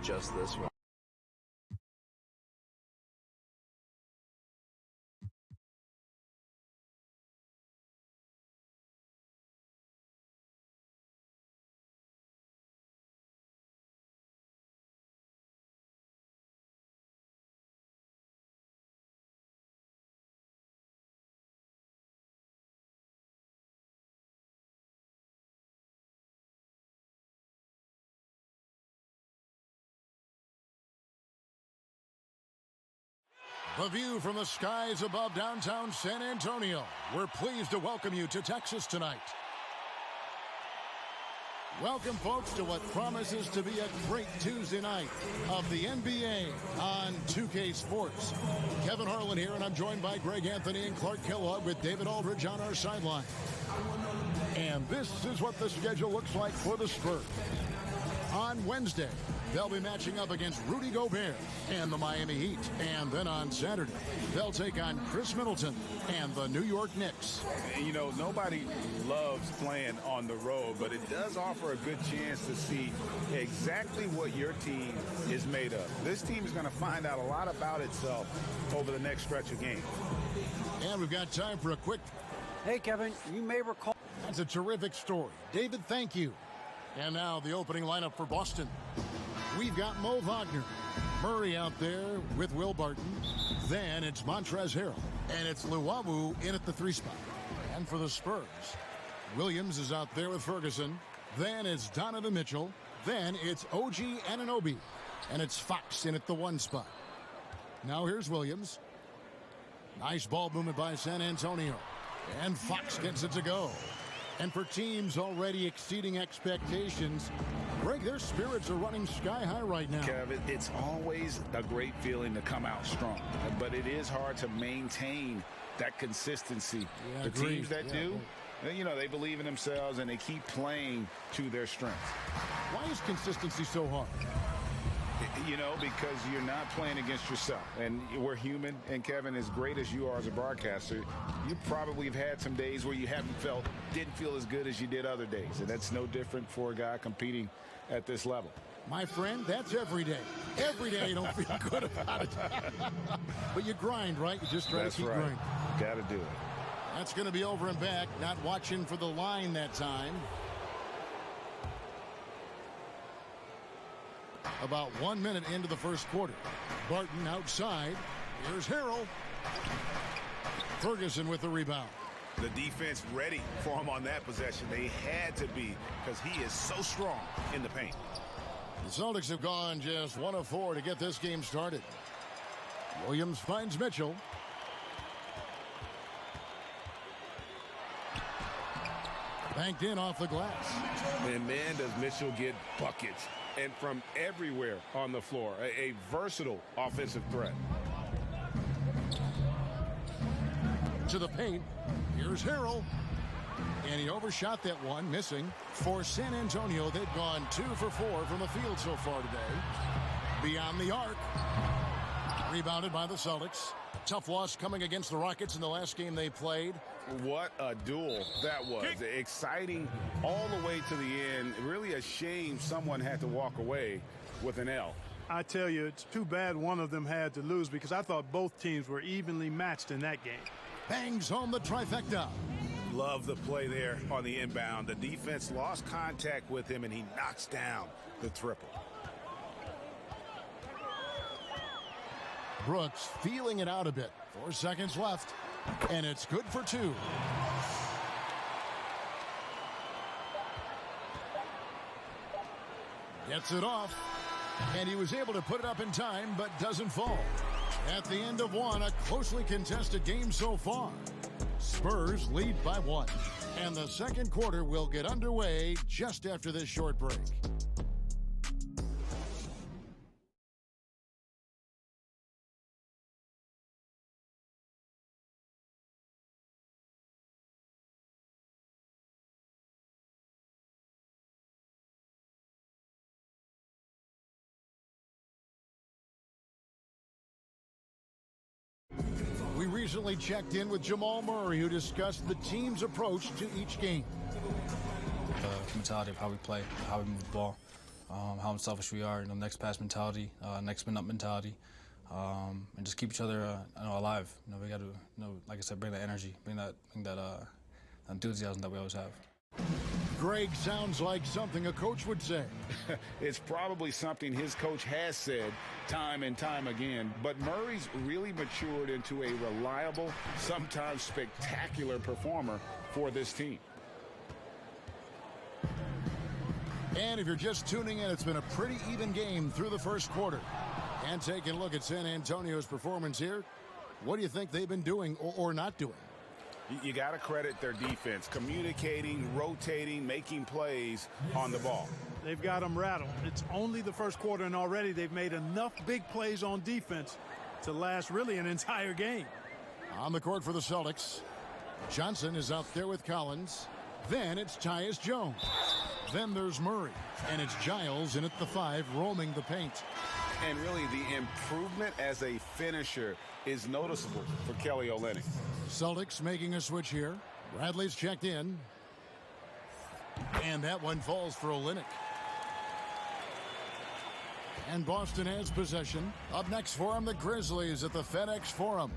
just this one. The view from the skies above downtown San Antonio. We're pleased to welcome you to Texas tonight. Welcome, folks, to what promises to be a great Tuesday night of the NBA on 2K Sports. Kevin Harlan here, and I'm joined by Greg Anthony and Clark Kellogg with David Aldridge on our sideline. And this is what the schedule looks like for the Spurs. On Wednesday, they'll be matching up against Rudy Gobert and the Miami Heat. And then on Saturday, they'll take on Chris Middleton and the New York Knicks. You know, nobody loves playing on the road, but it does offer a good chance to see exactly what your team is made of. This team is going to find out a lot about itself over the next stretch of games. And we've got time for a quick... Hey, Kevin, you may recall... That's a terrific story. David, thank you. And now the opening lineup for Boston. We've got Mo Wagner. Murray out there with Will Barton. Then it's Montrezl Harrell. And it's Luwawu in at the 3 spot. And for the Spurs, Williams is out there with Ferguson. Then it's Donovan Mitchell. Then it's OG Anunoby. And it's Fox in at the 1 spot. Now here's Williams. Nice ball movement by San Antonio. And Fox gets it to go. And for teams already exceeding expectations, Greg, their spirits are running sky high right now. Kevin, it's always a great feeling to come out strong, but it is hard to maintain that consistency. Yeah, the agreed. teams that do, you know, they believe in themselves and they keep playing to their strengths. Why is consistency so hard? You know, because you're not playing against yourself. And we're human. And, Kevin, as great as you are as a broadcaster, you probably have had some days where you didn't feel as good as you did other days. And that's no different for a guy competing at this level. My friend, that's every day. Every day you don't feel good about it. But you grind, right? You just try to keep grinding. Got to do it. That's going to be over and back. Not watching for the line that time. About 1 minute into the first quarter. Barton outside. Here's Harrell. Ferguson with the rebound. The defense ready for him on that possession. They had to be, because he is so strong in the paint. The Celtics have gone just 1 of 4 to get this game started. Williams finds Mitchell. Banked in off the glass. And man, does Mitchell get buckets. And from everywhere on the floor. A versatile offensive threat. To the paint. Here's Harrell. And he overshot that one, missing. For San Antonio, they've gone 2 for 4 from the field so far today. Beyond the arc. Rebounded by the Celtics. Tough loss coming against the Rockets in the last game they played. What a duel that was. Exciting all the way to the end. Really a shame someone had to walk away with an L. I tell you, it's too bad one of them had to lose, because I thought both teams were evenly matched in that game. Bangs home the trifecta. Love the play there on the inbound. The defense lost contact with him, and he knocks down the triple. Brooks feeling it out a bit. 4 seconds left. And it's good for 2. Gets it off. And he was able to put it up in time, but doesn't fall. At the end of 1, a closely contested game so far. Spurs lead by 1. And the second quarter will get underway just after this short break. We recently checked in with Jamal Murray, who discussed the team's approach to each game. The mentality of how we play, how we move the ball. how unselfish we are, next pass mentality, next man up mentality, and just keep each other alive. We got to, like I said, bring that energy, bring that enthusiasm that we always have. Greg sounds like something a coach would say. It's probably something his coach has said time and time again, but Murray's really matured into a reliable, sometimes spectacular performer for this team. And if you're just tuning in, it's been a pretty even game through the first quarter. And taking a look at San Antonio's performance here, what do you think they've been doing or not doing? You got to credit their defense, communicating, rotating, making plays on the ball. They've got them rattled. It's only the first quarter, and already they've made enough big plays on defense to last really an entire game. On the court for the Celtics, Johnson is out there with Collins. Then it's Tyus Jones. Then there's Murray, and it's Giles in at the 5, roaming the paint. And really, the improvement as a finisher is noticeable for Kelly Olynyk. Celtics making a switch here. Bradley's checked in. And that one falls for Olynyk. And Boston has possession. Up next for them, the Grizzlies at the FedEx Forum.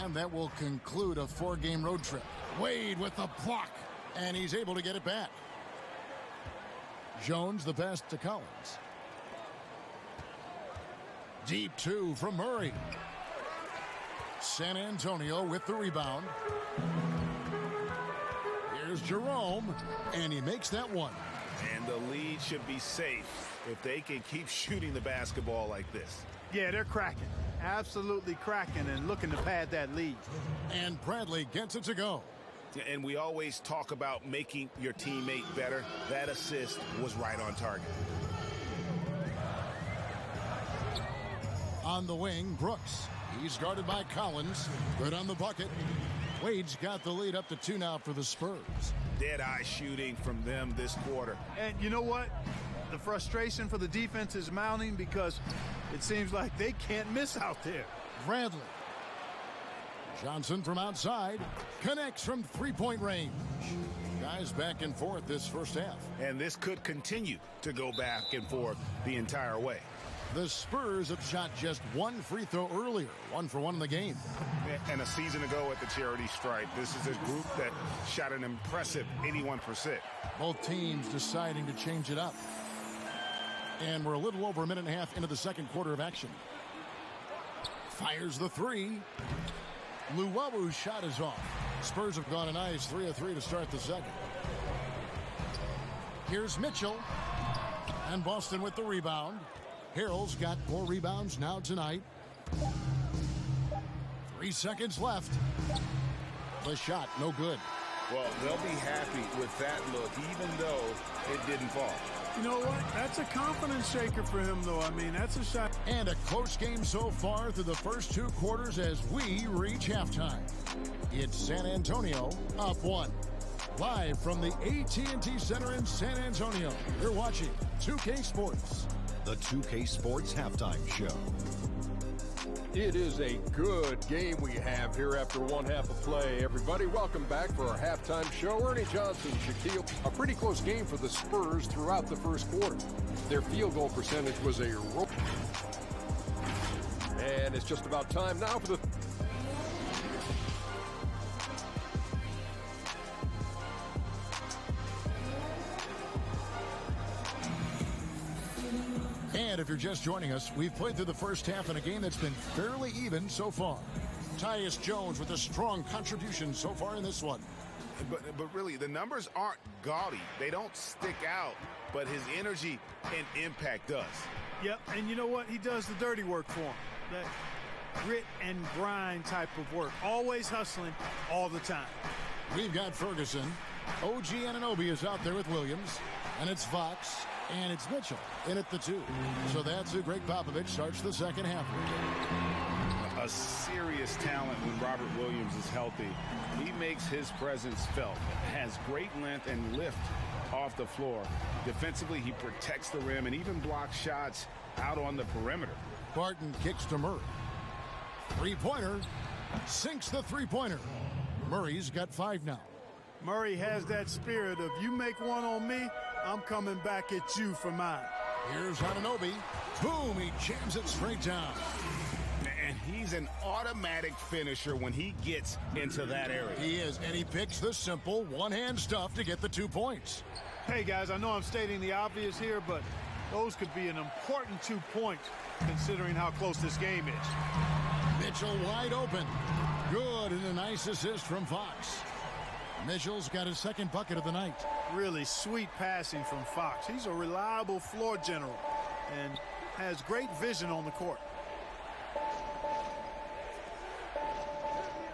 And that will conclude a 4-game road trip. Wade with the block, and he's able to get it back. Jones the pass to Collins. Deep 2 from Murray. San Antonio with the rebound. Here's Jerome, and he makes that one. And the lead should be safe if they can keep shooting the basketball like this. Yeah, they're cracking. Absolutely cracking and looking to pad that lead. And Bradley gets it to go. And we always talk about making your teammate better. That assist was right on target. On the wing, Brooks. He's guarded by Collins. Good on the bucket. Wade's got the lead up to 2 now for the Spurs. Dead-eye shooting from them this quarter. And you know what? The frustration for the defense is mounting because it seems like they can't miss out there. Bradley. Johnson from outside. Connects from 3-point range. Guys back and forth this first half. And this could continue to go back and forth the entire way. The Spurs have shot just 1 free throw earlier. 1 for 1 in the game. And a season ago at the charity stripe, this is a group that shot an impressive 81%. Both teams deciding to change it up. And we're a little over a minute and a half into the second quarter of action. Fires the 3. Luwabu's shot is off. Spurs have gone a nice 3 of 3 to start the second. Here's Mitchell. And Boston with the rebound. Harrell's got 4 rebounds now tonight. 3 seconds left. The shot, no good. Well, they'll be happy with that look, even though it didn't fall. You know what? That's a confidence shaker for him, though. I mean, that's a shot. And a close game so far through the first 2 quarters as we reach halftime. It's San Antonio up 1. Live from the AT&T Center in San Antonio, you're watching 2K Sports. The 2K Sports Halftime Show. It is a good game we have here after 1 half of play. Everybody, welcome back for our halftime show. Ernie Johnson, Shaquille. A pretty close game for the Spurs throughout the first quarter. Their field goal percentage was a rope. And it's just about time now for the... And if you're just joining us, we've played through the first half in a game that's been fairly even so far. Tyus Jones with a strong contribution so far in this one. But really, the numbers aren't gaudy. They don't stick out, but his energy and impact does. Yep, and you know what? He does the dirty work for him. That grit and grind type of work. Always hustling all the time. We've got Ferguson. OG Anunoby is out there with Williams. And it's Fox. And it's Mitchell in at the 2. So that's who Greg Popovich starts the second half with. A serious talent when Robert Williams is healthy. He makes his presence felt. Has great length and lift off the floor. Defensively, he protects the rim and even blocks shots out on the perimeter. Barton kicks to Murray. 3-pointer. Sinks the 3-pointer. Murray's got 5 now. Murray has that spirit of, you make one on me, I'm coming back at you for mine. Here's Anunoby. Boom, he jams it straight down. And he's an automatic finisher when he gets into that area. He is, and he picks the simple one-hand stuff to get the 2 points. Hey, guys, I know I'm stating the obvious here, but those could be an important 2 points considering how close this game is. Mitchell wide open. Good, and a nice assist from Fox. Mitchell's got his second bucket of the night. Really sweet passing from Fox. He's a reliable floor general and has great vision on the court.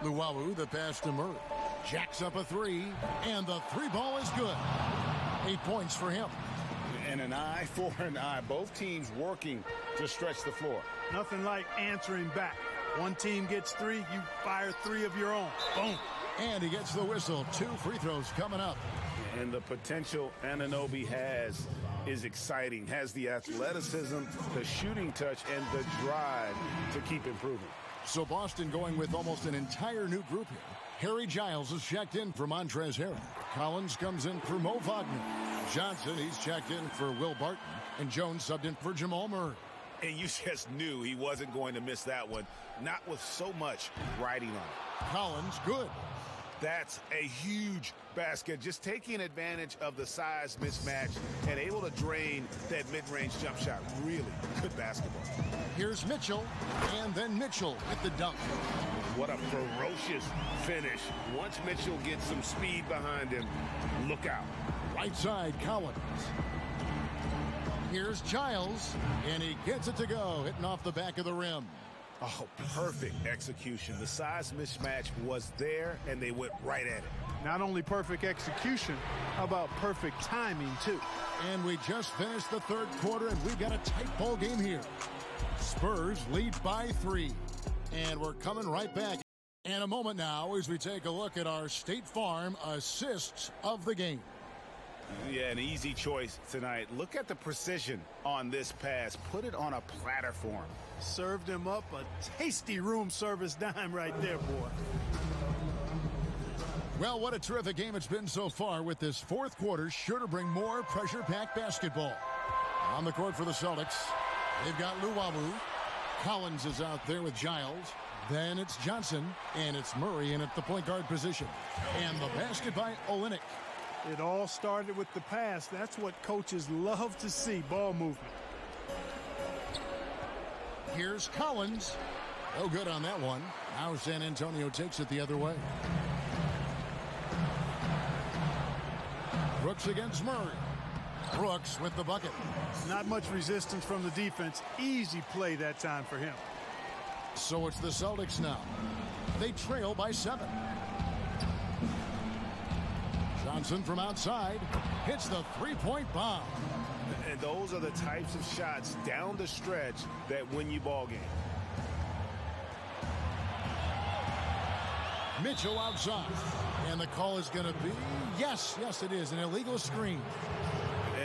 Luwawu, the pass to Murray. Jacks up a three, and the three ball is good. 8 points for him. And an eye for an eye. Both teams working to stretch the floor. Nothing like answering back. One team gets three, you fire three of your own. Boom. And he gets the whistle. 2 free throws coming up. And the potential Anunoby has is exciting. Has the athleticism, the shooting touch, and the drive to keep improving. So Boston going with almost an entire new group here. Harry Giles is checked in for Montrezl Harrell. Collins comes in for Mo Wagner. Johnson, he's checked in for Will Barton. And Jones subbed in for Jamal Murray. And you just knew he wasn't going to miss that one. Not with so much riding on it. Collins, good. That's a huge basket. Just taking advantage of the size mismatch and able to drain that mid-range jump shot. Really good basketball. Here's Mitchell, and then Mitchell with the dunk. What a ferocious finish. Once Mitchell gets some speed behind him, look out. Right side, Collins. Here's Giles, and he gets it to go, hitting off the back of the rim. Oh, perfect execution. The size mismatch was there, and they went right at it. Not only perfect execution, how about perfect timing, too? And we just finished the third quarter, and we've got a tight ball game here. Spurs lead by 3. And we're coming right back in a moment now as we take a look at our State Farm assists of the game. Yeah, an easy choice tonight. Look at the precision on this pass. Put it on a platter for him. Served him up a tasty room service dime right there, boy. Well, what a terrific game it's been so far, with this fourth quarter sure to bring more pressure-packed basketball. On the court for the Celtics, they've got Luwawu. Collins is out there with Giles. Then it's Johnson, and it's Murray in at the point guard position. And the basket by Olynyk. It all started with the pass. That's what coaches love to see, ball movement. Here's Collins. No good on that one. Now San Antonio takes it the other way. Brooks against Murray. Brooks with the bucket. Not much resistance from the defense. Easy play that time for him. So it's the Celtics now. They trail by 7. Johnson from outside hits the three-point bomb. And those are the types of shots down the stretch that win you ball game. Mitchell outside. And the call is going to be, yes, it is, an illegal screen.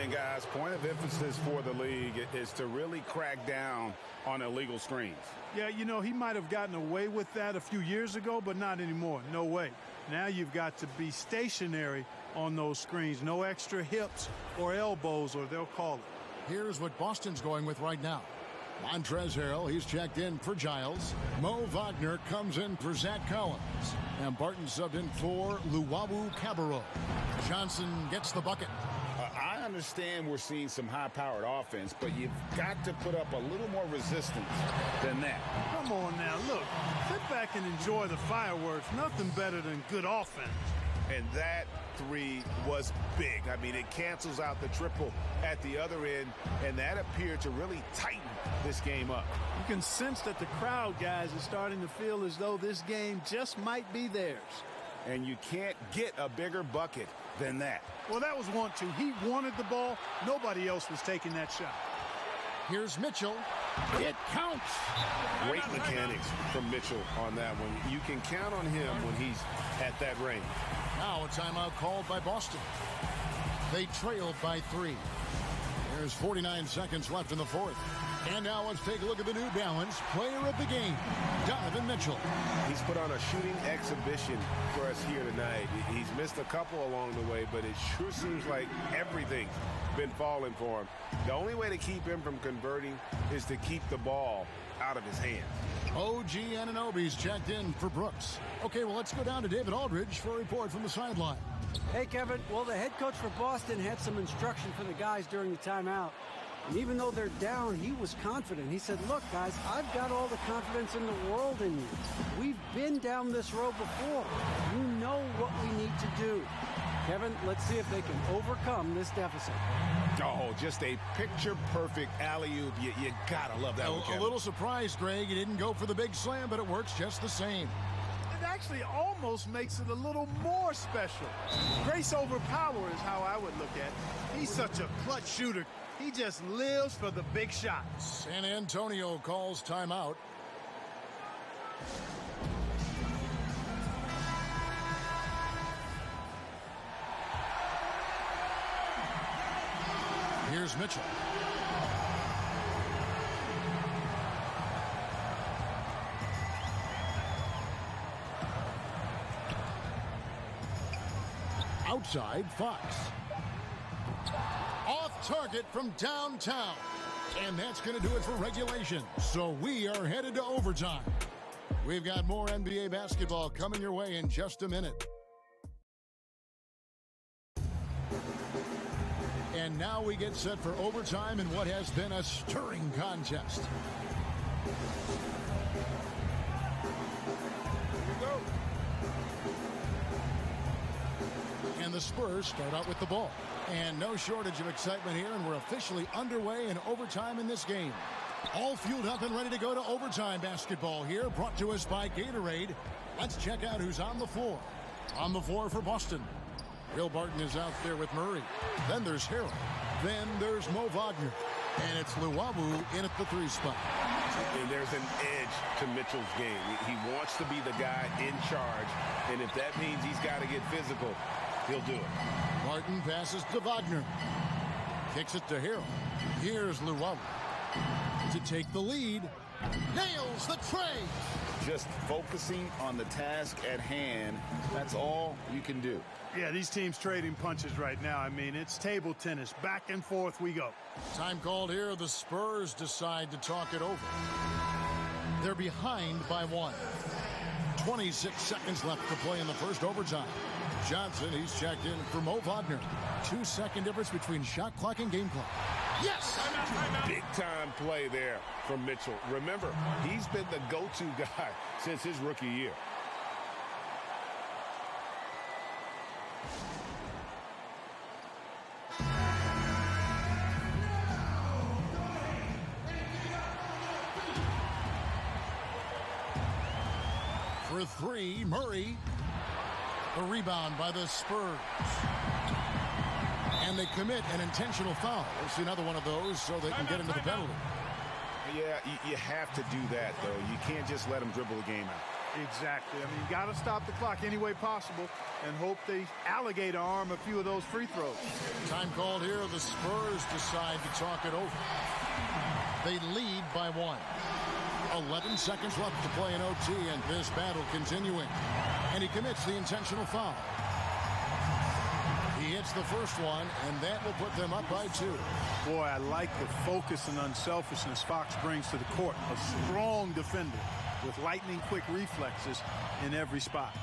And guys, point of emphasis for the league is to really crack down on illegal screens. Yeah, you know, he might have gotten away with that a few years ago, but not anymore. No way. Now you've got to be stationary on those screens. No extra hips or elbows, or they'll call it. Here's what Boston's going with right now. Montrezl Harrell, he's checked in for Giles. Mo Wagner comes in for Zach Collins. And Barton subbed in for Luwawu Cabarrot. Johnson gets the bucket. I understand we're seeing some high-powered offense, but you've got to put up a little more resistance than that. Come on now, look. Sit back and enjoy the fireworks. Nothing better than good offense. And that three was big. I mean, it cancels out the triple at the other end, and that appeared to really tighten this game up. You can sense that the crowd, guys, is starting to feel as though this game just might be theirs. And you can't get a bigger bucket than that. Well, that was 1-2. He wanted the ball. Nobody else was taking that shot. Here's Mitchell. It counts. Great mechanics from Mitchell on that one. You can count on him when he's at that range. Now a timeout called by Boston. They trailed by 3. There's 49 seconds left in the fourth. And now let's take a look at the New Balance player of the game, Donovan Mitchell. He's put on a shooting exhibition for us here tonight. He's missed a couple along the way, but it sure seems like everything's been falling for him. The only way to keep him from converting is to keep the ball out of his hands. OG Anunoby's checked in for Brooks. Okay, well, let's go down to David Aldridge for a report from the sideline. Hey, Kevin. Well, the head coach for Boston had some instruction for the guys during the timeout. And even though they're down, he was confident. He said, look, guys, I've got all the confidence in the world in you. We've been down this road before. You know what we need to do. Kevin, let's see if they can overcome this deficit. Oh, just a picture-perfect alley-oop. You gotta love that one, Kevin. A little surprised, Greg. He didn't go for the big slam, but it works just the same. It actually almost makes it a little more special. Grace over power is how I would look at it. He's such a clutch shooter. He just lives for the big shots. San Antonio calls timeout. Here's Mitchell. Outside, Fox. Off target from downtown. And that's going to do it for regulation. So we are headed to overtime. We've got more NBA basketball coming your way in just a minute. And now we get set for overtime in what has been a stirring contest. Here we go. And the Spurs start out with the ball. And no shortage of excitement here, and we're officially underway in overtime in this game. All fueled up and ready to go to overtime basketball here, brought to us by Gatorade. Let's check out who's on the floor. On the floor for Boston, Will Barton is out there with Murray. Then there's Harrell. Then there's Mo Wagner. And it's Luwawu in at the 3 spot. And there's an edge to Mitchell's game. He wants to be the guy in charge, and if that means he's got to get physical, he'll do it. Martin passes to Wagner. Kicks it to Harrell. Here's Luwawu to take the lead. Nails the tray. Just focusing on the task at hand. That's all you can do. Yeah, these teams trading punches right now. I mean, it's table tennis. Back and forth we go. Time called here. The Spurs decide to talk it over. They're behind by 1. 26 seconds left to play in the first overtime. Johnson, he's checked in for Mo Wagner. 2-second difference between shot clock and game clock. Yes! Big time play there from Mitchell. Remember, he's been the go-to guy since his rookie year. For 3, Murray. The rebound by the Spurs. And they commit an intentional foul. We'll see another one of those so they can get into the penalty. Yeah, you have to do that, though. You can't just let them dribble the game out. Exactly. I mean, you got to stop the clock any way possible and hope they alligator arm a few of those free throws. Time called here. The Spurs decide to talk it over. They lead by 1. 11 seconds left to play in OT, and this battle continuing. And he commits the intentional foul. He hits the first one, and that will put them up by 2. Boy, I like the focus and unselfishness Fox brings to the court. A strong defender with lightning-quick reflexes in every spot.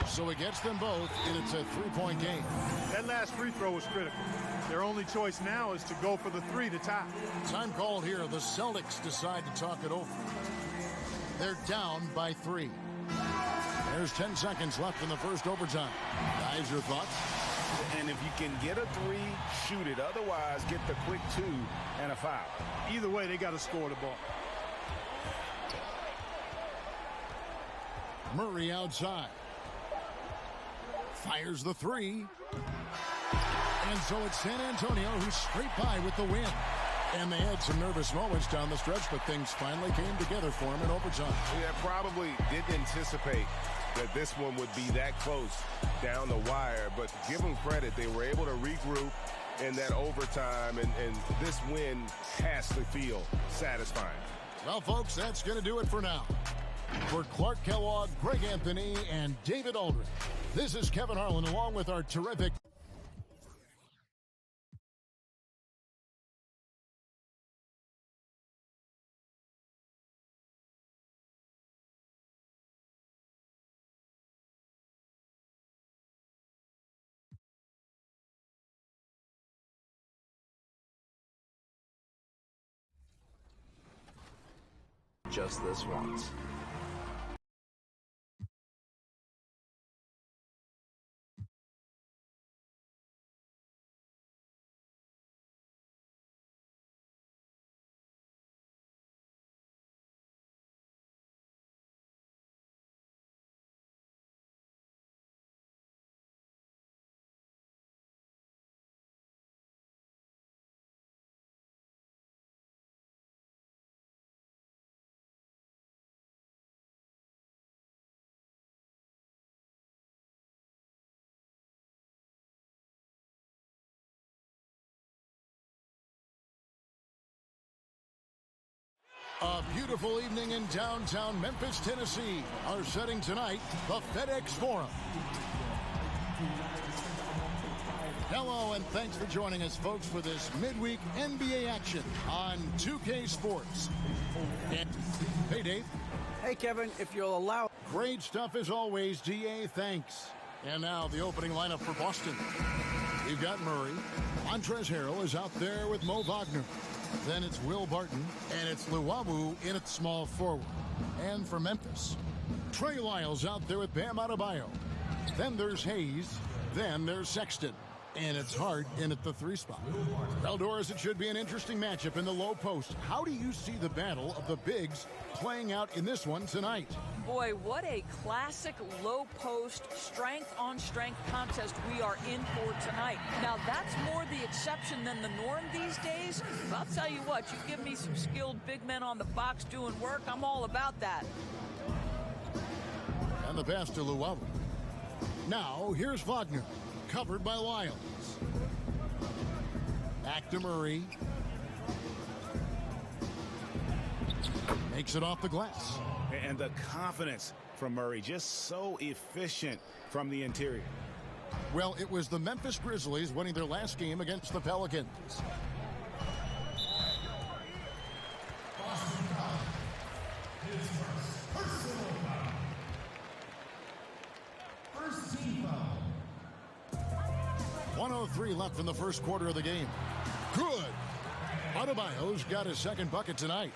So he gets them both, and it's a 3-point game. That last free throw was critical. Their only choice now is to go for the 3 to tie. Time called here. The Celtics decide to talk it over. They're down by 3. There's 10 seconds left in the first overtime. Guys, your thoughts? And if you can get a 3, shoot it. Otherwise, get the quick 2 and a foul. Either way, they got to score the ball. Murray outside. Fires the 3. And so it's San Antonio who's straight by with the win. And they had some nervous moments down the stretch, but things finally came together for him in overtime. Yeah, probably didn't anticipate that this one would be that close down the wire. But give them credit, they were able to regroup in that overtime, and this win has to feel satisfying. Well, folks, that's going to do it for now. For Clark Kellogg, Greg Anthony, and David Aldridge, this is Kevin Harlan along with our terrific... Just this once. A beautiful evening in downtown Memphis, Tennessee. Our setting tonight, the FedEx Forum. Hello, and thanks for joining us, folks, for this midweek NBA action on 2K Sports. And, hey, Dave. Hey, Kevin, if you'll allow... Great stuff as always, DA, thanks. And now the opening lineup for Boston. We've got Murray. Montrezl Harrell is out there with Mo Wagner. Then it's Will Barton, and it's Luwawu in at small forward. And for Memphis, Trey Lyles out there with Bam Adebayo. Then there's Hayes. Then there's Sexton. And it's Hart in at the 3 spot. Well, Doris, it should be an interesting matchup in the low post. How do you see the battle of the bigs playing out in this one tonight? Boy, what a classic low post strength on strength contest we are in for tonight. Now, that's more the exception than the norm these days. But I'll tell you what, you give me some skilled big men on the box doing work, I'm all about that. And the pass to Luwawu. Now, here's Wagner, covered by Lyles. Back to Murray. Makes it off the glass. And the confidence from Murray, just so efficient from the interior. Well, it was the Memphis Grizzlies winning their last game against the Pelicans. First team foul. 1:03 left in the first quarter of the game. Good. Adebayo's got his second bucket tonight.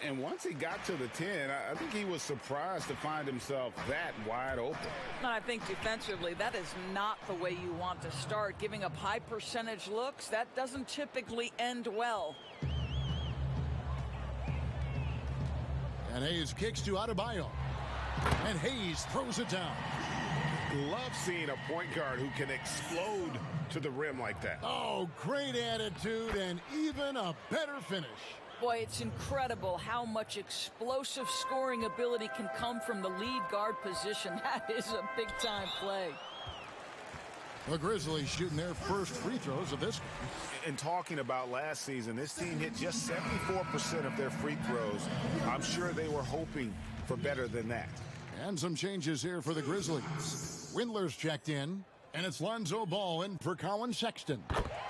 And once he got to the 10, I think he was surprised to find himself that wide open. And I think defensively, that is not the way you want to start. Giving up high percentage looks, that doesn't typically end well. And Hayes kicks to Adebayo. And Hayes throws it down. Love seeing a point guard who can explode to the rim like that. Oh, great attitude and even a better finish. Boy, it's incredible how much explosive scoring ability can come from the lead guard position. That is a big-time play. The Grizzlies shooting their first free throws of this game. And talking about last season, this team hit just 74% of their free throws. I'm sure they were hoping for better than that. And some changes here for the Grizzlies. Windler's checked in, and it's Lonzo Ball in for Colin Sexton.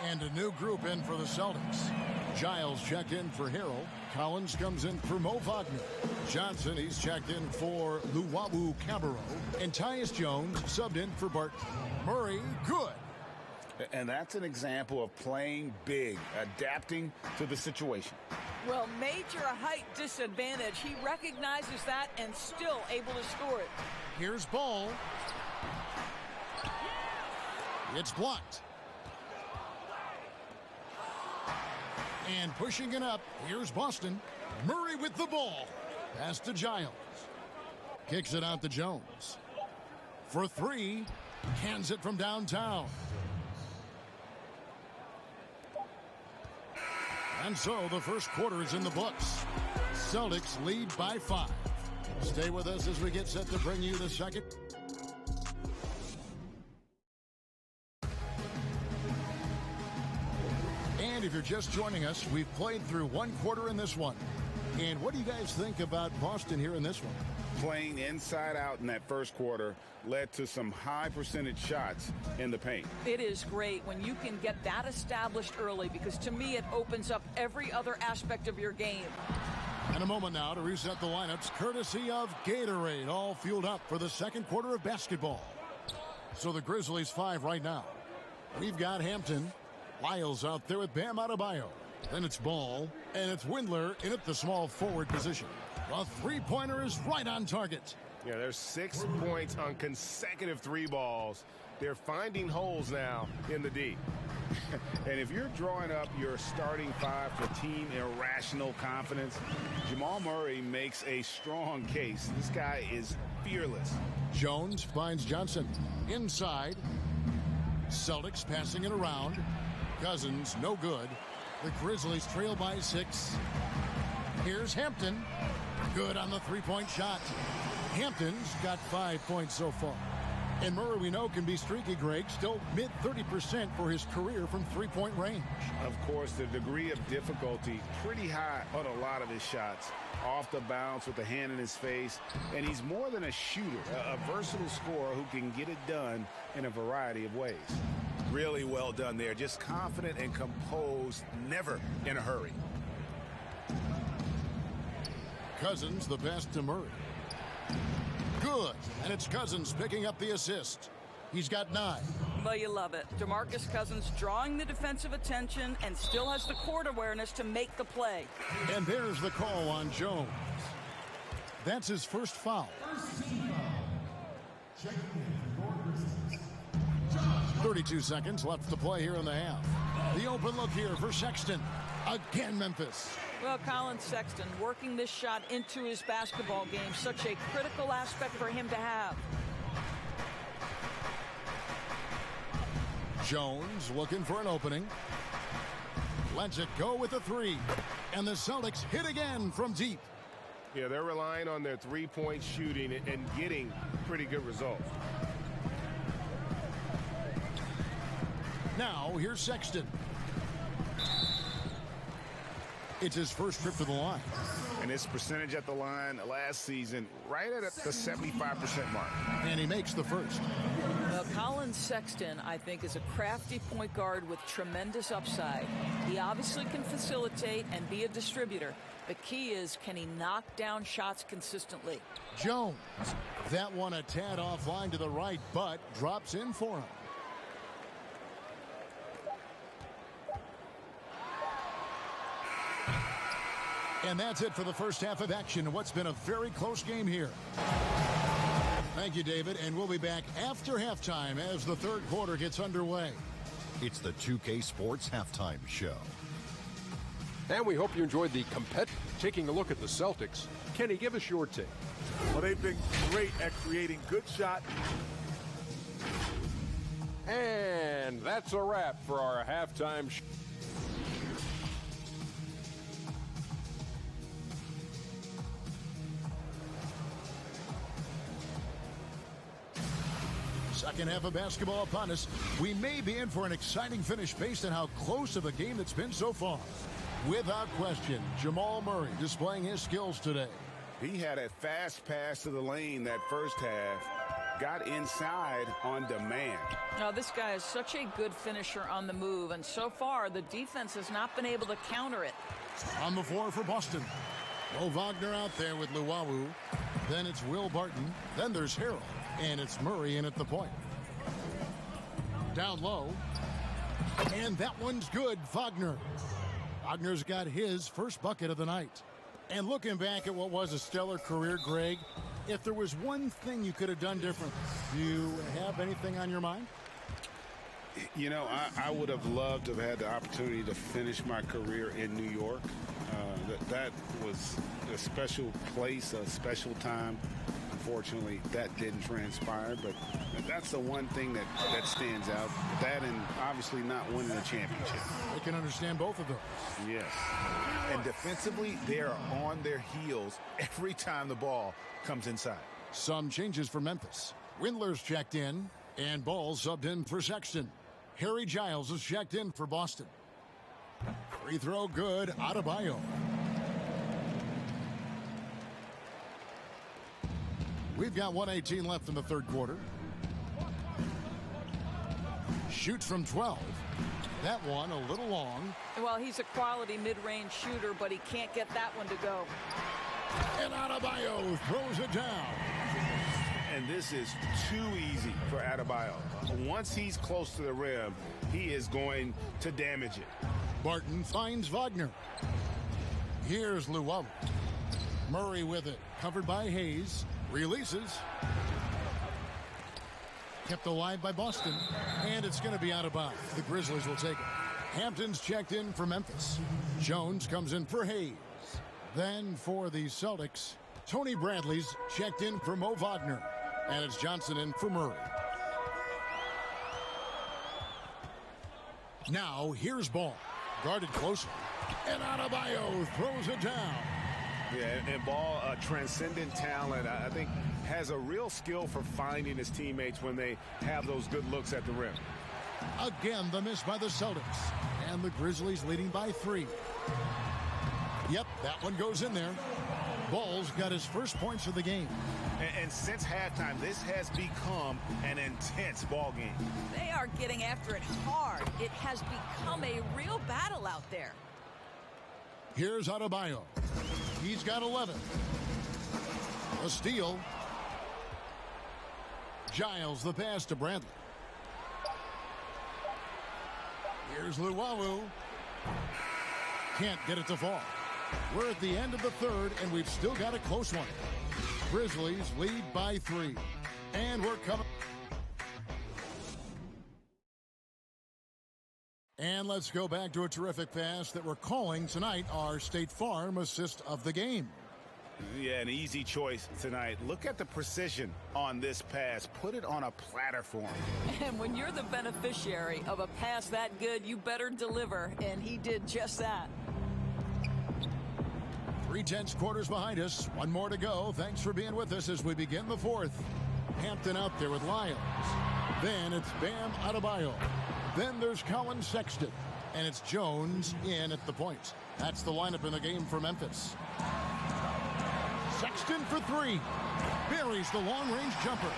And a new group in for the Celtics. Giles checked in for Harrell. Collins comes in for Mo Wagner. Johnson, he's checked in for Luwawu Cabarro. And Tyus Jones subbed in for Barton. Murray, good. And that's an example of playing big, adapting to the situation. Well, major height disadvantage. He recognizes that and still able to score it. Here's Ball. It's blocked. And pushing it up, here's Boston. Murray with the ball. Pass to Giles. Kicks it out to Jones. For 3, cans it from downtown. And so the first quarter is in the books. Celtics lead by 5. Stay with us as we get set to bring you the second. you're just joining us, we've played through one quarter in this one. And what do you guys think about Boston here in this one? Playing inside out in that first quarter led to some high percentage shots in the paint. It is great when you can get that established early, because to me it opens up every other aspect of your game. And a moment now to reset the lineups, courtesy of Gatorade, all fueled up for the second quarter of basketball. So the Grizzlies 5 right now. We've got Hampton, Lyles out there with Bam Adebayo. Then it's Ball, and it's Windler in at the small forward position. A three-pointer is right on target. Yeah, there's 6 points on consecutive 3 balls. They're finding holes now in the D. And if you're drawing up your starting 5 for team irrational confidence, Jamal Murray makes a strong case. This guy is fearless. Jones finds Johnson inside. Celtics passing it around. Cousins, no good. The Grizzlies trail by 6. Here's Hampton. Good on the three-point shot. Hampton's got 5 points so far. And Murray, we know, can be streaky, Greg. Still mid-30% for his career from three-point range. Of course, the degree of difficulty pretty high on a lot of his shots. Off the bounce with the hand in his face. And he's more than a shooter, a versatile scorer who can get it done in a variety of ways. Really well done there. Just confident and composed, never in a hurry. Cousins the best to Murray. Good, and it's Cousins picking up the assist. He's got 9. Well, you love it. DeMarcus Cousins drawing the defensive attention and still has the court awareness to make the play. And there's the call on Jones. That's his first foul. 32 seconds left to play here in the half. The open look here for Sexton. Again, Memphis. Well, Colin Sexton working this shot into his basketball game. Such a critical aspect for him to have. Jones looking for an opening. Lets it go with a 3. And the Celtics hit again from deep. Yeah, they're relying on their three-point shooting and getting pretty good results. Now, here's Sexton. It's his first trip to the line. And his percentage at the line last season, right at the 75% mark. And he makes the first. Well, Colin Sexton, I think, is a crafty point guard with tremendous upside. He obviously can facilitate and be a distributor. The key is, can he knock down shots consistently? Jones, that one a tad offline to the right, but drops in for him. And that's it for the first half of action in what's been a very close game here. Thank you, David, and we'll be back after halftime as the third quarter gets underway. It's the 2K Sports Halftime Show. And we hope you enjoyed the taking a look at the Celtics. Kenny, give us your take. Well, they've been great at creating good shots. And that's a wrap for our halftime show. Second half of basketball upon us. We may be in for an exciting finish based on how close of a game it's been so far. Without question, Jamal Murray displaying his skills today. He had a fast pass to the lane that first half. Got inside on demand. Now, this guy is such a good finisher on the move, and so far the defense has not been able to counter it. On the floor for Boston. Mo Wagner out there with Luwawu. Then it's Will Barton. Then there's Harrell. And it's Murray in at the point. Down low. And that one's good, Wagner. Wagner's got his first bucket of the night. And looking back at what was a stellar career, Greg, if there was one thing you could have done differently, do you have anything on your mind? You know, I would have loved to have had the opportunity to finish my career in New York. That was a special place, a special time. Unfortunately, that didn't transpire, but that's the one thing that stands out. That and obviously not winning a championship. I can understand both of those. Yes. And defensively, they are on their heels every time the ball comes inside. Some changes for Memphis. Windler's checked in, and Ball subbed in for Sexton. Harry Giles is checked in for Boston. Free throw good. Adebayo. We've got 1:18 left in the third quarter. Shoots from 12. That one a little long. Well, he's a quality mid-range shooter, but he can't get that one to go. And Adebayo throws it down. And this is too easy for Adebayo. Once he's close to the rim, he is going to damage it. Barton finds Wagner. Here's Luwawu. Murray with it. Covered by Hayes. Releases. Kept alive by Boston. And it's going to be out of bounds. The Grizzlies will take it. Hampton's checked in for Memphis. Jones comes in for Hayes. Then for the Celtics, Tony Bradley's checked in for Mo Wagner. And it's Johnson in for Murray. Now here's Ball. Guarded closely. And Adebayo throws it down. Yeah, and Ball, a transcendent talent, I think, has a real skill for finding his teammates when they have those good looks at the rim. Again, the miss by the Celtics. And the Grizzlies leading by 3. Yep, that one goes in there. Ball's got his first points of the game. And since halftime, this has become an intense ball game. They are getting after it hard. It has become a real battle out there. Here's Adebayo. He's got 11. A steal. Giles the pass to Bradley. Here's Luwawu. Can't get it to fall. We're at the end of the third, and we've still got a close one. Grizzlies lead by 3. And we're coming. And let's go back to a terrific pass that we're calling tonight our State Farm assist of the game. Yeah, an easy choice tonight. Look at the precision on this pass. Put it on a platter for him. And when you're the beneficiary of a pass that good, you better deliver, and he did just that. 3/10 quarters behind us. One more to go. Thanks for being with us as we begin the fourth. Hampton out there with Lyons. Then it's Bam Adebayo. Then there's Colin Sexton. And it's Jones in at the point. That's the lineup in the game for Memphis. Sexton for 3. Buries the long-range jumper.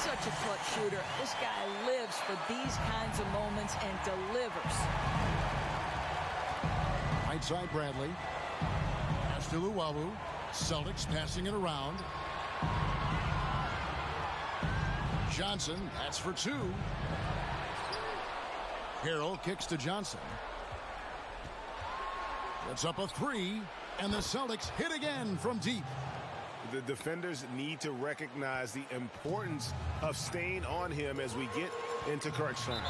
Such a clutch shooter. This guy lives for these kinds of moments and delivers. Right side Bradley. Pass to Luwawu. Celtics passing it around. Johnson, that's for 2. Harrell kicks to Johnson. It's up a 3, and the Celtics hit again from deep. The defenders need to recognize the importance of staying on him as we get into crunch time.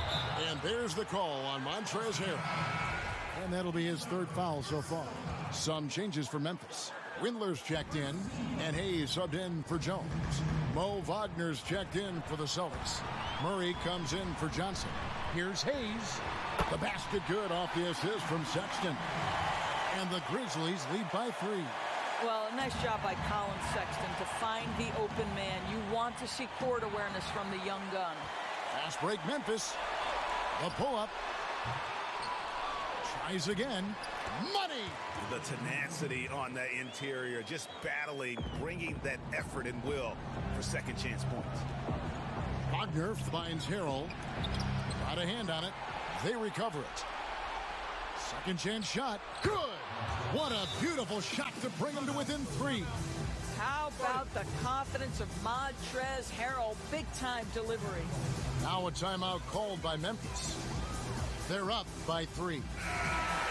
And there's the call on Montrezl Harrell. And that'll be his 3rd foul so far. Some changes for Memphis. Windler's checked in, and Hayes subbed in for Jones. Mo Wagner's checked in for the Celtics. Murray comes in for Johnson. Here's Hayes. The basket good off the assist from Sexton. And the Grizzlies lead by 3. Well, a nice job by Colin Sexton to find the open man. You want to see court awareness from the young gun. Fast break Memphis. The pull-up. Tries again. Money! The tenacity on that interior, just battling, bringing that effort and will for second chance points. Wagner finds Harrell. Got a hand on it. They recover it. Second chance shot. Good! What a beautiful shot to bring them to within 3. How about the confidence of Montrezl Harrell? Big-time delivery. Now a timeout called by Memphis. They're up by 3.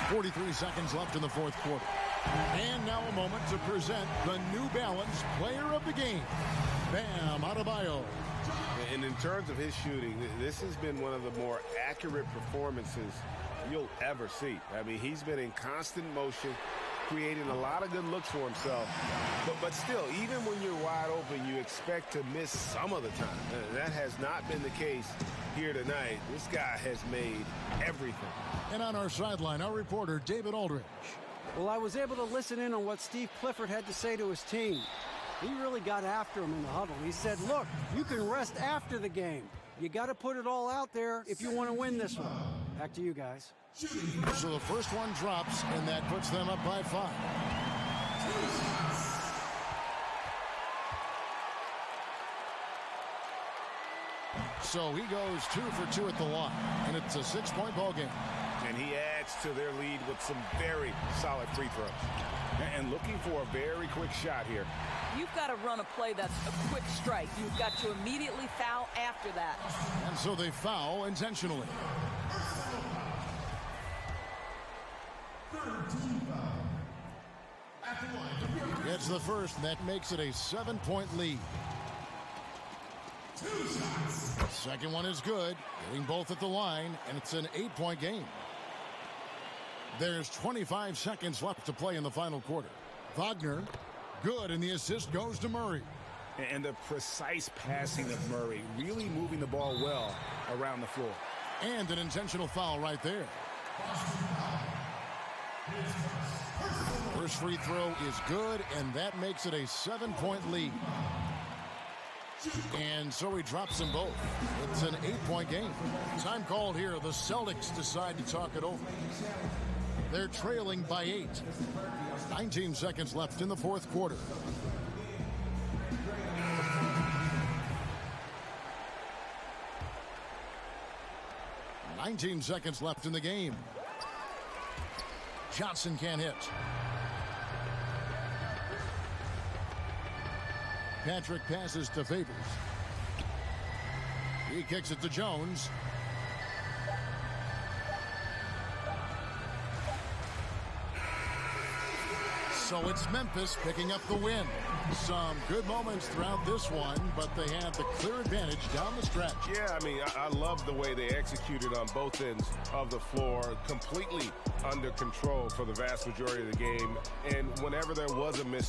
43 seconds left in the fourth quarter. And now a moment to present the New Balance Player of the Game, Bam Adebayo. And in terms of his shooting, this has been one of the more accurate performances you'll ever see. I mean, he's been in constant motion, creating a lot of good looks for himself. But still, even when you're wide open, you expect to miss some of the time. That has not been the case here tonight. This guy has made everything. And on our sideline, our reporter, David Aldridge. Well, I was able to listen in on what Steve Clifford had to say to his team. He really got after him in the huddle. He said, look, you can rest after the game. You got to put it all out there if you want to win this one. Back to you guys. So the first one drops, and that puts them up by 5. So he goes 2 for 2 at the line, and it's a 6-point ball game. And he adds to their lead with some very solid free throws. And looking for a very quick shot here. You've got to run a play that's a quick strike. You've got to immediately foul after that. And so they foul intentionally. Gets the first, and that makes it a 7-point lead. Second one is good, getting both at the line, and it's an 8-point game. There's 25 seconds left to play in the final quarter. Wagner, good, and the assist goes to Murray. And the precise passing of Murray, really moving the ball well around the floor. And an intentional foul right there. First free throw is good, and that makes it a 7-point lead. And so he drops them both. It's an 8-point game. Time called here. The Celtics decide to talk it over. They're trailing by 8. 19 seconds left in the fourth quarter. $19 seconds left in the game. Johnson can't hit. Patrick passes to Favors. He kicks it to Jones. So it's Memphis picking up the win. Some good moments throughout this one, but they had the clear advantage down the stretch. Yeah, I mean, I love the way they executed on both ends of the floor, completely under control for the vast majority of the game. And whenever there was a miss